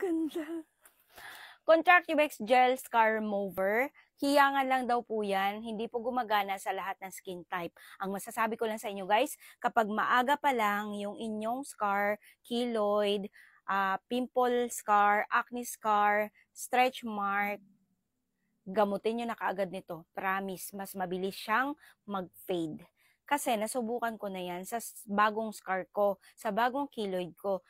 Ganda. Contractivex Gel Scar Remover. Hiyangan lang daw po yan. Hindi po gumagana sa lahat ng skin type. Ang masasabi ko lang sa inyo guys, kapag maaga pa lang yung inyong scar, keloid, pimple scar, acne scar, stretch mark, gamutin nyo na kaagad nito. Promise, mas mabilis siyang mag-fade. Kasi nasubukan ko na yan sa bagong scar ko, sa bagong keloid ko.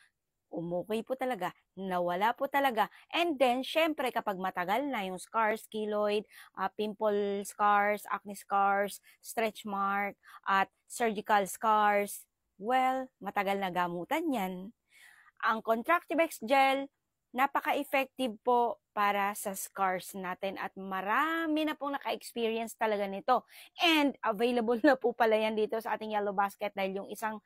Umukay po talaga, nawala po talaga. And then, syempre, kapag matagal na yung scars, keloid, pimple scars, acne scars, stretch mark, at surgical scars, well, matagal na gamutan yan. Ang Contractivex Gel, napaka-effective po para sa scars natin at marami na pong naka-experience talaga nito. And available na po pala yan dito sa ating Yellow Basket dahil yung isang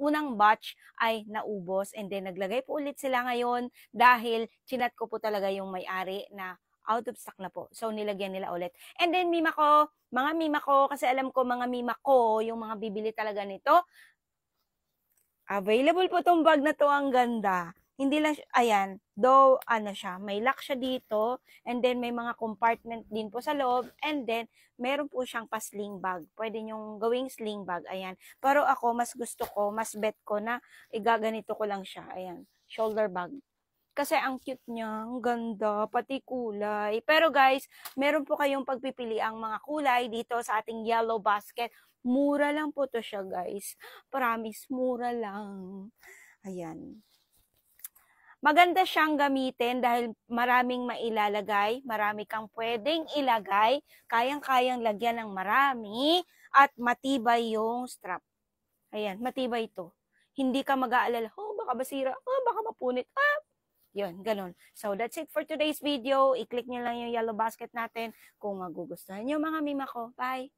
unang batch ay naubos and then naglagay po ulit sila ngayon dahil chinat ko po talaga yung may-ari na out of stock na po. So, nilagyan nila ulit. And then, mga mima ko, kasi alam ko mga mima ko, yung mga bibili talaga nito, available po tong bag na to, ang ganda. Hindi lang, ayan, though, siya, may lock siya dito, and then may mga compartment din po sa loob, and then, meron po siyang pa-sling bag. Pwede nyong gawing sling bag, ayan. Pero ako, mas gusto ko, mas bet ko na, igaganito ko lang siya, ayan, shoulder bag. Kasi ang cute niya, ang ganda, pati kulay. Pero guys, meron po kayong pagpipili ang mga kulay dito sa ating Yellow Basket. Mura lang po to siya guys. Promise, mura lang. Ayan. Maganda siyang gamitin dahil maraming mailalagay, marami kang pwedeng ilagay, kayang-kayang lagyan ng marami, at matibay yung strap. Ayan, matibay ito. Hindi ka mag-aalala, baka basira, baka mapunit, yun, ganun. So, that's it for today's video. I-click nyo lang yung Yellow Basket natin kung magugustuhan nyo mga mima ko. Bye!